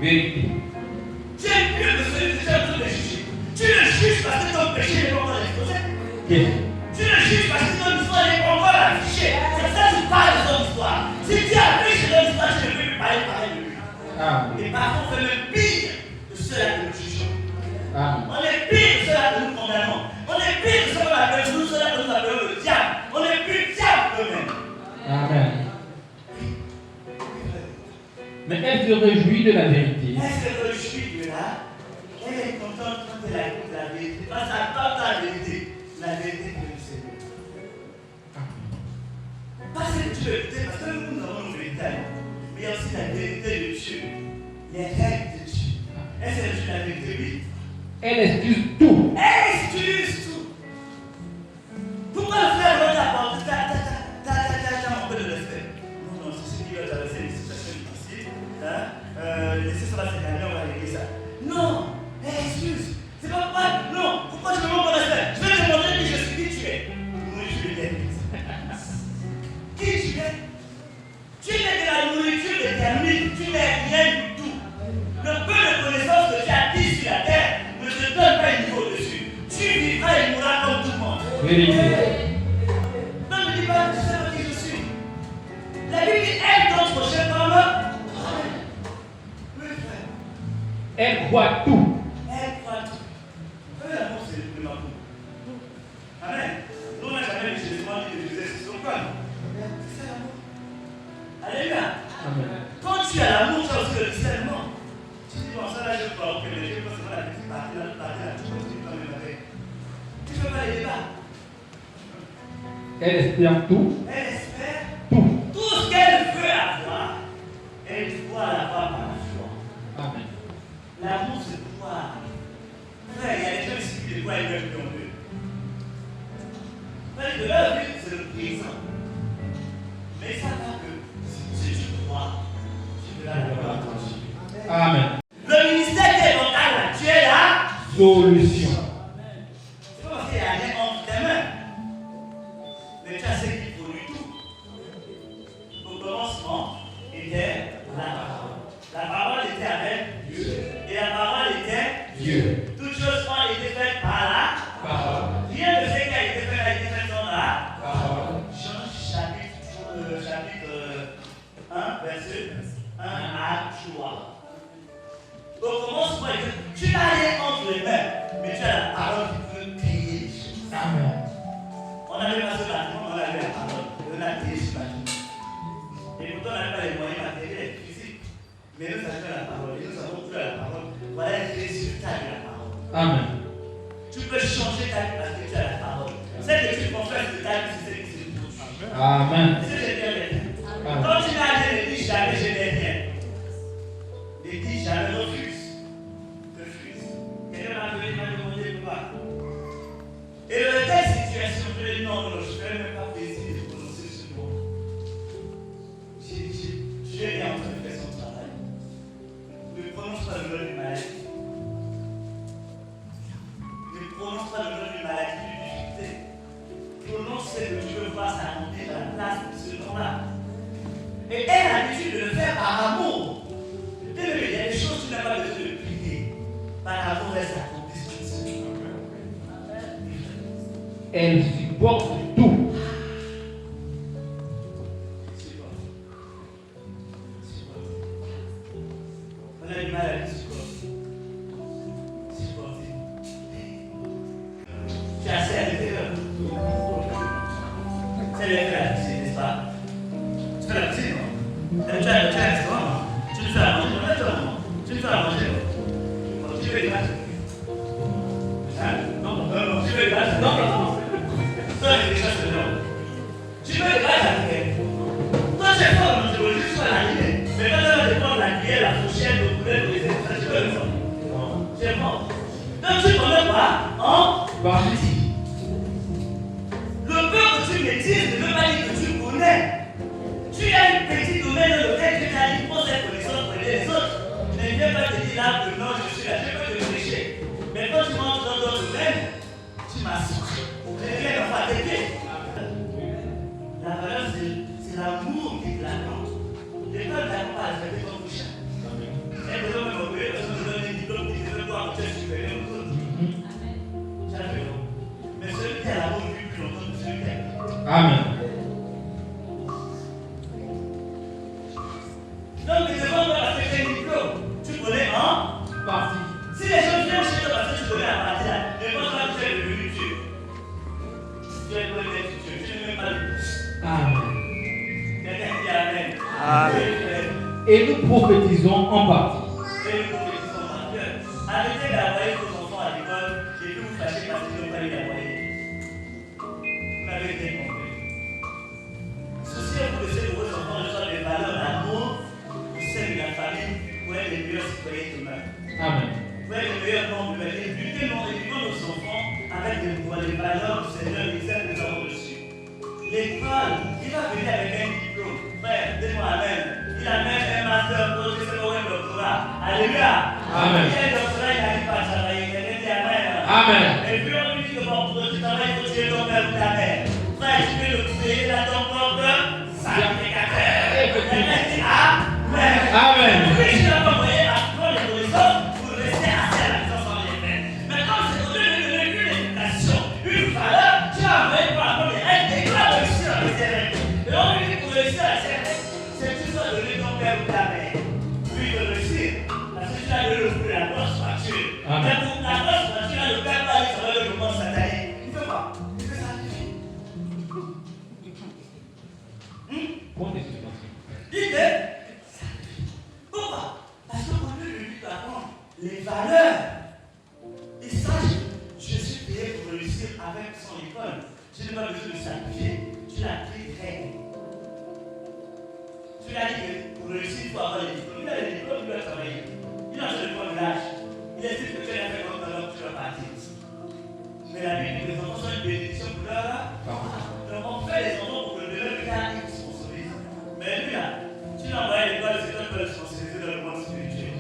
Vérité. Tu es mieux que celui que tu es en train de juger. Tu le juges parce que ton péché n'est pas encore exposé. Yes. Tu le juges parce que ton histoire n'est pas encore affichée. C'est pour ça que tu parles de ton histoire. Si tu affiches ton histoire, tu ne peux plus parler pareil de lui. Et parfois, on fait même pire que ceux-là que nous jugeons. On est pire que ceux-là que nous condamnons. On est pire que ceux-là que nous appelons le diable. On est plus diable eux-mêmes. Amen. Mais elle se réjouit de la vérité. Elle se réjouit de là. Elle est contente quand elle écoute la vérité. Parce qu'elle parle la vérité. La vérité que le Seigneur. Pas celle que tu veux écouter, parce que nous avons une vérité. Mais il y a aussi la vérité de Dieu. Les règles de Dieu. Elle se réjouit de la vérité, oui. Elle excuse tout. Elle excuse tout. Pourquoi le frère doit t'apporter un peu de respect? Non, c'est ce qui va t'adresser une situation difficile. Laissez ça passer, on va régler ça. Non, elle excuse. C'est pas pas. Non, pourquoi tu me demandes mon respect? Je vais te demander qui je suis, qui tu es. Oui, je suis l'église. Qui tu es? Tu n'es que la nourriture déterminée, tu n'es rien du tout. Le peu de connaissances que tu as acquis sur la terre ne te donne pas un niveau dessus. Tu vivras et mourras comme tout le monde. Vérité. Non, ne dis pas, tu sais pas qui je suis. La Bible dit, aime ton prochain comme oui, frère. Elle croit tout. Elle croit tout. Vous savez, l'amour, c'est le plus marquant. Amen. Nous, on n'a jamais vu Jésus dit de Jésus, c'est son corps. C'est ça l'amour. Alléluia. Amen. Quand tu as l'amour, tu as aussi le discernement. Tu dis, bon, ça là, je crois, ok, mais je ne peux pas seulement la petite partie, là, tu continues quand même avec. Tu ne fais pas les débats. Elle espère tout. Elle espère Tout. tout ce qu'elle veut avoir, elle doit l'avoir par la foi. Amen. L'amour, c'est pouvoir. Frère, il y a des gens ici qui de quoi ils veulent en eux. Frère, de leur vie, c'est le présent. Mais ça va que si tu crois, tu verras la gloire de Dieu. Amen. Le ministère qui est local, là, tu es là. Solution. C'est pas parce qu'il n'y a rien entre tes mains. Mais tu as ce qu'il faut du tout. Au commencement était la parole. La parole était avec Dieu. Et la parole était Dieu. toutes choses ont été faites par la Parole. rien de ce qui a été fait a été fait dans la Parole. Jean chapitre 1, verset 1 à 3. Au commencement, tu n'as rien entre les mains, mais tu as la parole qui peut créer les choses. Amen. On avait passé bâtiment, on avait la parole, on a créé ce bâtiment. Et pourtant, on n'avait pas les moyens matériels, physiques. Mais nous avons la parole, et nous avons cru à la parole. Voilà les résultats de la parole. Amen. Tu peux changer ta vie parce que tu as la parole. Celle que tu confesses de ta vie, c'est celle qui se touche. Amen. C'est ce que j'ai bien. Quand tu n'as rien, ne dis jamais je n'ai rien. Ne dis jamais refuse. Refuse. Quelqu'un m'a demandé pourquoi. Et dans telle situation, je lui ai dit non, je ne fais même pas plaisir de prononcer ce mot. Dieu est en train de faire son travail. Ne prononce pas le nom d'une maladie. Ne prononce pas le nom d'une maladie, d'une difficulté. Prononce ce que tu veux voir s'accomplir à la place de ce nom-là. Et elle a l'habitude de le faire par amour. Il y a des choses que tu n'as pas besoin de prier. Par amour, elle s'accomplit tout seul. Elle supporte tout. On a du mal à le supporter. Tu as assez à l'intérieur. C'est le fait la cuisine, n'est-ce pas? Tu fais la cuisine, non? Tu as un restaurant, tu lui fais à manger, tu lui fais à manger. Tu fais des pâtes. Non, tu fais des pâtes. Non. Toi, il est déjà ce nom. Tu fais des pâtes avec elle. Toi, tu es fort dans le juste à la cuisine. Mais quand tu vas te prendre la cuillère, la fourchette, le poulet, le raisin, tu peux le faire. Non, tu es mort. Donc, tu ne connais pas en partie. Le peu que tu maîtrises ne veut pas dire que tu connais. Tu as une petite domaine dire là que non, je suis là, je peux te prêcher. Mais quand tu montes dans d'autres domaines, tu m'assises. Je viens d'en t'aider. La valeur, c'est l'amour qui te l'attend. L'école n'attend pas à respecter ton prochain. Elle ne doit même oublier parce qu'on te donne un diplôme qui te donne toi un supérieur aux autres. Mais celui qui a l'amour vit plus longtemps que celui qui a l'amour. Amen. Donc, les devants doivent respecter un diplôme. Tu connais en Partie. Si les gens viennent chez toi parce que tu connais la partie là, ne pense pas que tu es devenu Dieu. Tu es devenu Dieu. Tu n'es même pas le Dieu. Amen. Quelqu'un dit Amen. Amen. Et nous prophétisons en partie. Et nous prophétisons en Dieu. Arrêtez d'envoyer vos enfants à l'école et puis vous fâchez parce qu'ils n'ont pas eu d'envoyer. Vous m'avez bien compris. Souciez-vous de ce que vos enfants reçoivent des valeurs d'amour au sein de la famille pour être les meilleurs citoyens demain. Amen. Pour être les meilleurs membres de la vie. Éduquons nos enfants avec les valeurs du Seigneur et celles que nous avons reçues. L'école, il va venir avec un diplôme. Frère, dis-moi Amen. Il amène un master, professeur ou un doctorat. Alléluia. Amen. Il a un doctorat, il n'arrive pas à travailler. Quelqu'un dit Amen. Amen. Et puis on lui dit que bon, pour tu travailles, il faut tuer ton père ou ta mère. Frère, tu peux le payer dans ton propre sacrificateur. Quelqu'un dit Amen. Amen. Oui, je l'ai envoyé à prendre les connaissances pour rester assis à la maison sans rien faire. Maintenant, c'est au lieu de donner une éducation, une valeur, tu as envoyé pour apprendre les règles et tu vas réussir avec ces règles. Et on lui dit pour réussir avec ces règles, c'est que tu dois donner ton père ou ta mère. Lui, il veut réussir. Parce que tu as donné le fruit de la grosse voiture. Mais pour la grosse voiture, le père va aller travailler le monde satanique. Il ne fait pas. Il fait sacrifier. Point d'exclamation. Il fait. Pourquoi? Parce qu'au lieu de lui apprendre les valeurs, il sache, je suis payé pour réussir avec son école. Je n'ai pas besoin de sacrifier. Tu l'as pris règle. Tu l'as dit que pour réussir, il faut avoir les diplômes. Il a les diplômes, il doit travailler. Il a le point de l'âge. Il estime que tu as fait comme talent, tu vas partir. Mais la Bible dit que les enfants sont une bénédiction pour leur. Donc on fait les enfants pour que le demain, ils se sponsorisent. Mais lui là, tu l'as envoyé à l'école, c'est toi qui vas le sponsoriser dans le monde spirituel.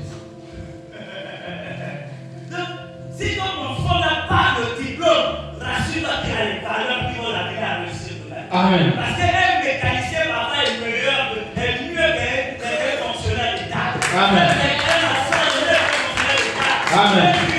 Donc, si ton enfant n'a pas de diplôme, rassure-toi qu'il a les valeurs qui vont l'amener à réussir demain. Amen. Parce qu'un mécanicien parfois est meilleur, est mieux qu'un fonctionnaire d'État. Amen. Un maçon est mieux qu'un fonctionnaire d'État. Amen.